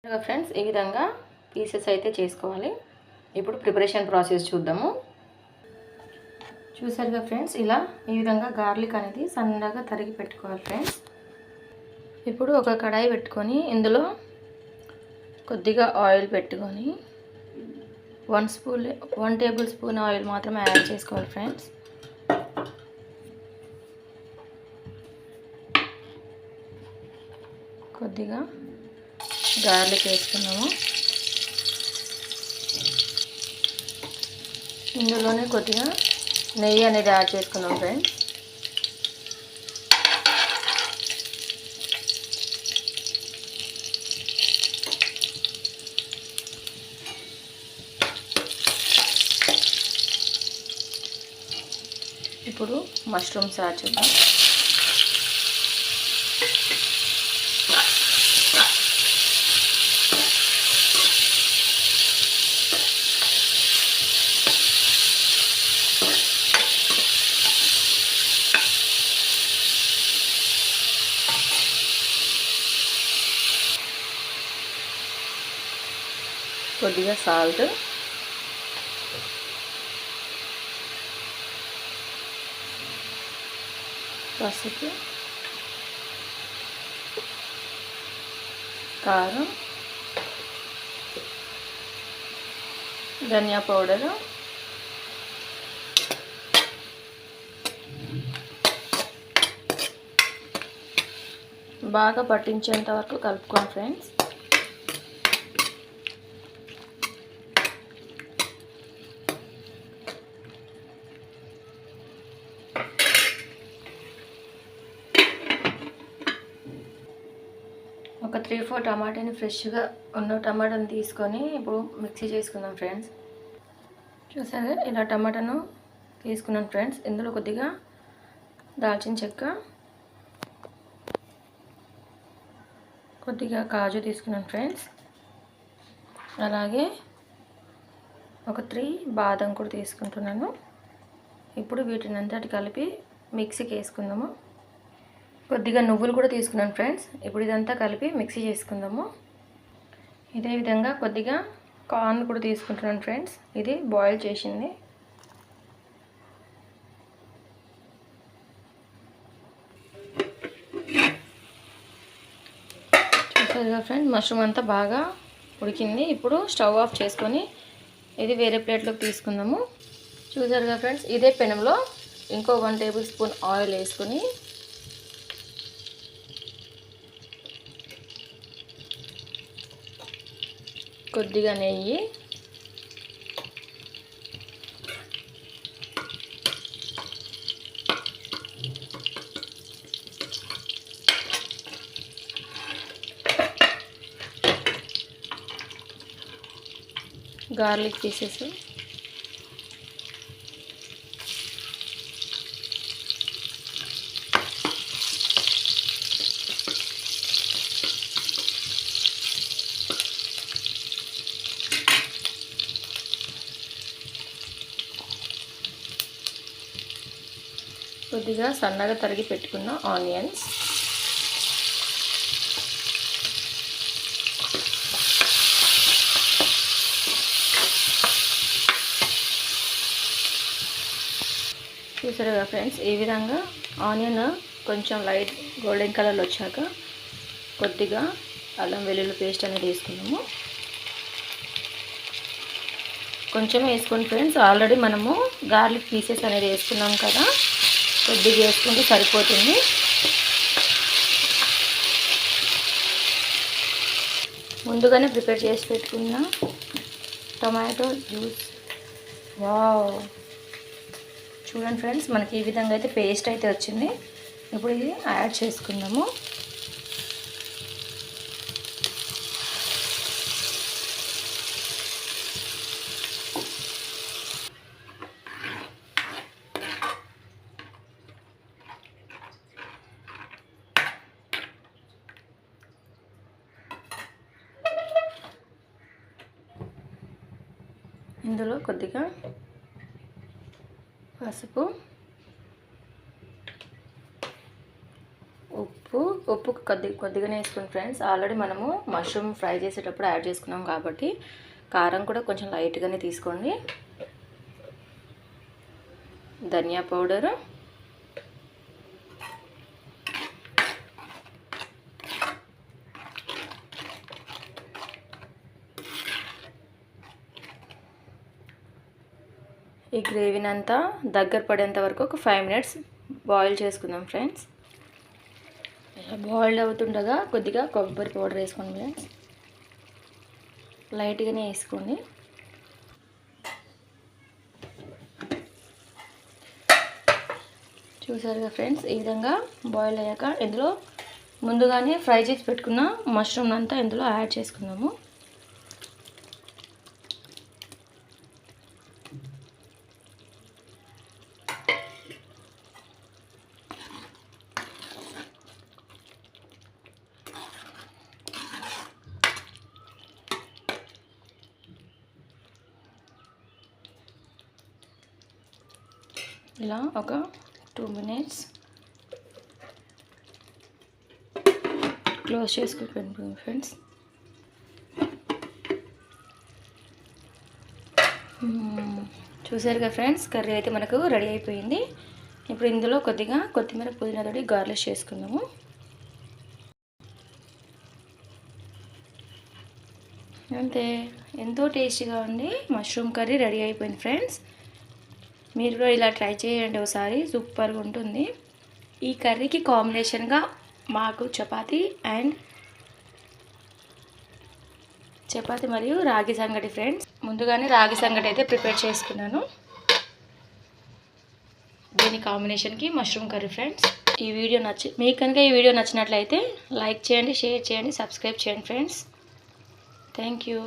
Friends ఈ విధంగా pieces అయితే చేసుకోవాలి. ఇప్పుడు ప్రిపరేషన్ ప్రాసెస్ చూద్దాము. చూసారుగా ఫ్రెండ్స్, ఇలా ఈ విధంగా గార్లిక్ అనేది సన్నగా తరిగి పెట్టుకోవాలి ఫ్రెండ్స్. ఇప్పుడు ఒక కడాయి పెట్టుకొని ఇందులో కొద్దిగా ఆయిల్ పెట్టుకొని 1 టేబుల్ స్పూన్ ఆయిల్ మాత్రమే యాడ్ చేసుకోవాలి ఫ్రెండ్స్. కొద్దిగా గార్లిక్ వేసుకున్నాము. ఇందులోనే కొద్దిగా నెయ్యి అనేది యాడ్ చేసుకున్నాం ఫ్రెండ్స్. ఇప్పుడు మష్రూమ్స్ యాడ్ చేద్దాం. కొద్దిగా సాల్ట్, పసుపు, కారం, ధనియా పౌడరు, బాగా పట్టించేంత వరకు కలుపుకోండి ఫ్రెండ్స్. ఒక 3-4 టమాటాని ఫ్రెష్గా ఉన్న టమాటాని తీసుకొని ఇప్పుడు మిక్సీ చేసుకుందాం ఫ్రెండ్స్. చూసారా, ఇలా టమాటాను తీసుకున్నాను ఫ్రెండ్స్. ఇందులో కొద్దిగా దాల్చిన చెక్క, కొద్దిగా కాజు తీసుకున్నాను ఫ్రెండ్స్. అలాగే ఒక 3 బాదం కూడా తీసుకుంటున్నాను. ఇప్పుడు వీటిని అంతటి కలిపి మిక్సీకి వేసుకుందాము. కొద్దిగా నువ్వులు కూడా తీసుకున్నాను ఫ్రెండ్స్. ఇప్పుడు ఇదంతా కలిపి మిక్సీ చేసుకుందాము. ఇదే విధంగా కొద్దిగా కార్న్ కూడా తీసుకుంటున్నాను ఫ్రెండ్స్. ఇది బాయిల్ చేసింది. చూసారుగా ఫ్రెండ్స్, మష్రూమ్ అంతా బాగా ఉడికింది. ఇప్పుడు స్టవ్ ఆఫ్ చేసుకొని ఇది వేరే ప్లేట్లోకి తీసుకుందాము. చూసారుగా ఫ్రెండ్స్, ఇదే పెనంలో ఇంకో 1 టేబుల్ స్పూన్ ఆయిల్ వేసుకొని కొద్దిగా నెయ్యి, గార్లిక్ పీసెస్, కొద్దిగా సన్నగా తరిగి పెట్టుకున్న ఆనియన్స్, చూసారుగా ఫ్రెండ్స్, ఈ విధంగా ఆనియన్ కొంచెం లైట్ గోల్డెన్ కలర్లో వచ్చాక కొద్దిగా అల్లం వెల్లుల్లి పేస్ట్ అనేది వేసుకున్నాము. కొంచెం వేసుకోండి ఫ్రెండ్స్, ఆల్రెడీ మనము గార్లిక్ పీసెస్ అనేది వేసుకున్నాం కదా, కొద్దిగా వేసుకుంటే సరిపోతుంది. ముందుగానే ప్రిపేర్ చేసి పెట్టుకున్న టొమాటో జ్యూస్. వావ్, చూడండి ఫ్రెండ్స్, మనకి ఈ విధంగా అయితే పేస్ట్ అయితే వచ్చింది. ఇప్పుడు ఇది యాడ్ చేసుకుందాము. ఇందులో కొద్దిగా పసుపు, ఉప్పు, ఉప్పు కొద్దిగానే వేసుకోండి ఫ్రెండ్స్. ఆల్రెడీ మనము మష్రూమ్ ఫ్రై చేసేటప్పుడు యాడ్ చేసుకున్నాం కాబట్టి కారం కూడా కొంచెం లైట్గానే తీసుకోండి. ధనియా పౌడరు, ఈ గ్రేవీని అంతా దగ్గర పడేంత వరకు ఒక 5 minutes బాయిల్ చేసుకుందాం ఫ్రెండ్స్. బాయిల్డ్ అవుతుండగా కొద్దిగా కొబ్బరి పౌడర్ వేసుకోండి ఫ్రెండ్స్. లైట్గానే వేసుకోండి. చూసారుగా ఫ్రెండ్స్, ఈ విధంగా బాయిల్ అయ్యాక ఇందులో ముందుగానే ఫ్రై చేసి పెట్టుకున్న మష్రూమ్ అంతా ఇందులో యాడ్ చేసుకుందాము. ఇలా ఒక 2 minutes క్లోజ్ చేసుకుంటాను ఫ్రెండ్స్. చూసారుగా ఫ్రెండ్స్, కర్రీ అయితే మనకు రెడీ అయిపోయింది. ఇప్పుడు ఇందులో కొద్దిగా కొత్తిమీర పుదీనాతోటి గార్నిష్ చేసుకుందాము. అంతే, ఎంతో టేస్టీగా ఉంది మష్రూమ్ కర్రీ రెడీ అయిపోయింది ఫ్రెండ్స్. మీరు కూడా ఇలా ట్రై చేయండి ఒకసారి, సూపర్గా ఉంటుంది. ఈ కర్రీకి కాంబినేషన్గా మాకు చపాతీ మరియు రాగి సంగటి ఫ్రెండ్స్. ముందుగానే రాగి సంగటి అయితే ప్రిపేర్ చేసుకున్నాను. దీని కాంబినేషన్కి మష్రూమ్ కర్రీ ఫ్రెండ్స్. మీకు కనుక ఈ వీడియో నచ్చినట్లయితే లైక్ చేయండి, షేర్ చేయండి, సబ్స్క్రైబ్ చేయండి ఫ్రెండ్స్. Thank you.